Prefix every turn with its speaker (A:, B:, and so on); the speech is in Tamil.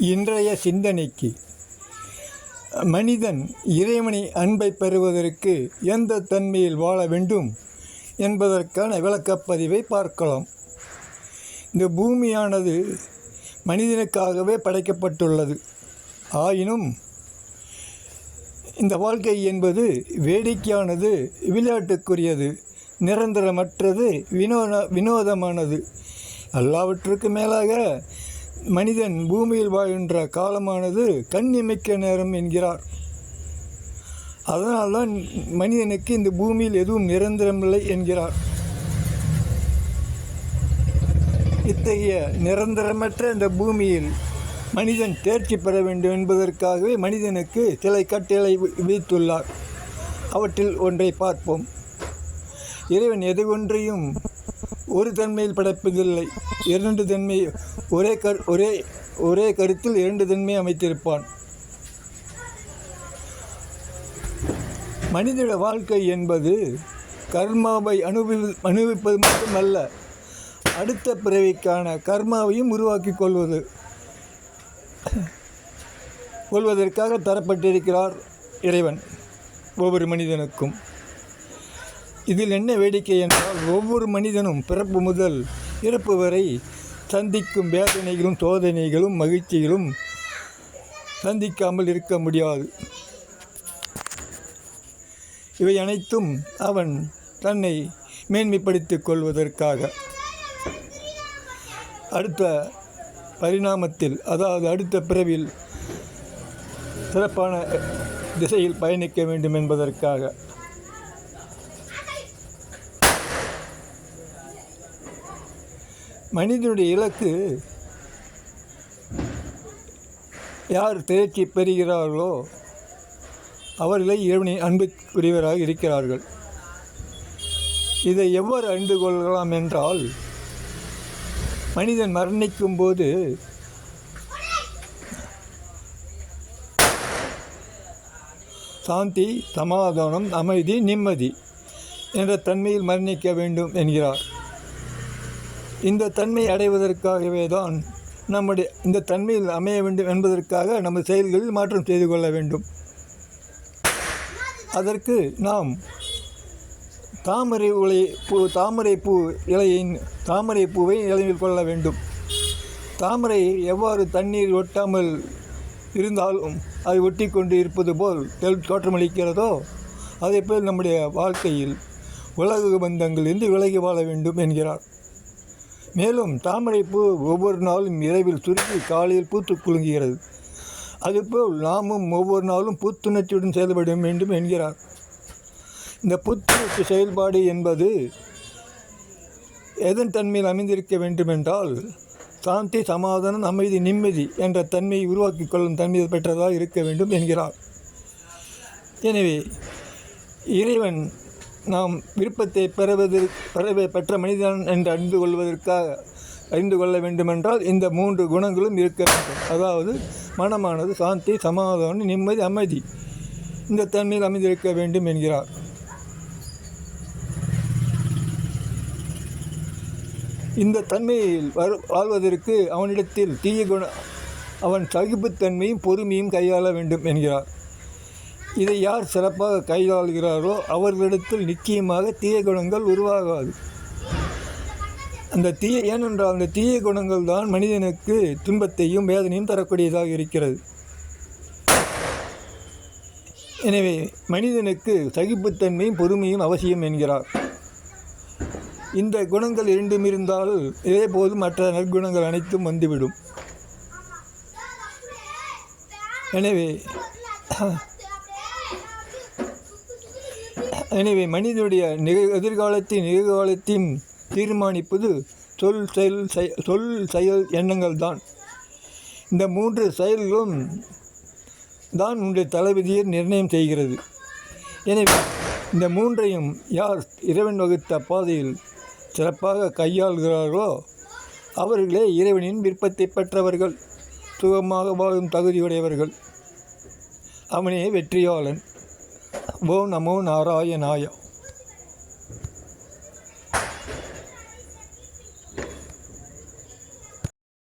A: இன்றைய சிந்தனைக்கு மனிதன் இறைவனை அன்பை பெறுவதற்கு எந்த தன்மையில் வாழ வேண்டும் என்பதற்கான விளக்கப்பதிவை பார்க்கலாம். இந்த பூமியானது மனிதனுக்காகவே படைக்கப்பட்டுள்ளது. ஆயினும் இந்த வாழ்க்கை என்பது வேடிக்கையானது, விளையாட்டுக்குரியது, நிரந்தரமற்றது, வினோதமானது. எல்லாவற்றுக்கு மேலாக மனிதன் பூமியில் வாழ்கின்ற காலமானது கண்ணிமைக்க நேரம் என்கிறார். அதனால்தான் மனிதனுக்கு இந்த பூமியில் எதுவும் நிரந்தரமில்லை என்கிறார். இத்தகைய நிரந்தரமற்ற இந்த பூமியில் மனிதன் தேர்ச்சி பெற வேண்டும் என்பதற்காகவே மனிதனுக்கு சில கட்டளை விதித்துள்ளார். அவற்றில் ஒன்றை பார்ப்போம். இறைவன் எது ஒன்றையும் ஒரு தன்மையில் படைப்பதில்லை. இரண்டு தன்மை ஒரே கருத்தில் இரண்டு தன்மை அமைத்திருப்பான். மனித வாழ்க்கை என்பது கர்மாவை அனுபவிப்பது மட்டுமல்ல, அடுத்த பிறவிக்கான கர்மாவையும் உருவாக்கி கொள்வதற்காக தரப்பட்டிருக்கிறார் இறைவன் ஒவ்வொரு மனிதனுக்கும். இதில் என்ன வேடிக்கை என்றால், ஒவ்வொரு மனிதனும் பிறப்பு முதல் இறப்பு வரை சந்திக்கும் வேதனைகளும் சோதனைகளும் மகிழ்ச்சிகளும் சந்திக்காமல் இருக்க முடியாது. இவை அனைத்தும் அவன் தன்னை மேன்மைப்படுத்திக் கொள்வதற்காக அடுத்த பரிணாமத்தில், அதாவது அடுத்த பிறவில் சிறப்பான திசையில் பயணிக்க வேண்டும் என்பதற்காக. மனிதனுடைய இலக்கு யார் தேர்ச்சி பெறுகிறார்களோ அவர்களை இறைவனின் அன்புக்குரியவராக இருக்கிறார்கள். இதை எவ்வாறு அறிந்து கொள்ளலாம் என்றால், மனிதன் மரணிக்கும் போது சாந்தி, சமாதானம், அமைதி, நிம்மதி என்ற தன்மையில் மரணிக்க வேண்டும் என்கிறார். இந்த தன்மை அடைவதற்காகவே தான் இந்த தன்மையில் அமைய வேண்டும் என்பதற்காக நமது செயல்களில் மாற்றம் செய்து கொள்ள வேண்டும். அதற்கு நாம் தாமரை பூவை இலையில் கொள்ள வேண்டும். தாமரை எவ்வாறு தண்ணீர் ஒட்டாமல் இருந்தாலும் அது ஒட்டி கொண்டு இருப்பது போல் தோற்றமளிக்கிறதோ, அதே போல் நம்முடைய வாழ்க்கையில் உலக பந்தங்களிலிருந்து விலகி வாழ வேண்டும் என்கிறார். மேலும் தாமரைப்பூ ஒவ்வொரு நாளும் இரவில் சுருங்கி காலையில் பூத்து குலுங்குகிறது. அதுபோல் நாமும் ஒவ்வொரு நாளும் புத்துணர்ச்சியுடன் செயல்பட வேண்டும் என்கிறார். இந்த புத்துணர்ச்சி செயல்பாடு என்பது எதன் தன்மையில் அமைந்திருக்க வேண்டும் என்றால், சாந்தி, சமாதானம், அமைதி, நிம்மதி என்ற தன்மையை உருவாக்கி கொள்ளும் தன்மையை பெற்றதாக இருக்க வேண்டும் என்கிறார். எனவே இறைவன் நாம் விருப்பத்தை பெற்ற மனிதன் என்று அறிந்து கொள்ள வேண்டுமென்றால் இந்த மூன்று குணங்களும் இருக்க வேண்டும். அதாவது மனமானது சாந்தி, சமாதானம், நிம்மதி, அமைதி இந்த தன்மையில் அமைந்திருக்க வேண்டும் என்கிறார். இந்த தன்மையில் வாழ்வதற்கு அவனிடத்தில் அவன் சகிப்புத்தன்மையும் பொறுமையும் கையாள வேண்டும் என்கிறார். இதை யார் சிறப்பாக கையாளுகிறாரோ அவர்களிடத்தில் நிச்சயமாக தீய குணங்கள் உருவாகாது. ஏனென்றால் அந்த தீய குணங்கள் தான் மனிதனுக்கு துன்பத்தையும் வேதனையும் தரக்கூடியதாக இருக்கிறது. எனவே மனிதனுக்கு சகிப்புத்தன்மையும் பொறுமையும் அவசியம் என்கிறார். இந்த குணங்கள் இரண்டும் இருந்தால் இதே போது மற்ற நற்குணங்கள் அனைத்தும் வந்துவிடும். எனவே மனிதனுடைய நிகழ்காலத்தையும் தீர்மானிப்பது சொல், செயல், எண்ணங்கள் தான். இந்த மூன்று செயல்களும் தான் உன்னுடைய தளபதியை நிர்ணயம் செய்கிறது. எனவே இந்த மூன்றையும் யார் இறைவன் வகுத்த பாதையில் சிறப்பாக கையாளுகிறார்களோ அவர்களே இறைவனின் விருப்பத்தை பெற்றவர்கள், சுகமாக வாழும் தகுதியுடையவர்கள். அவனே வெற்றியாளன். ஓ நமோ நாராயணாய.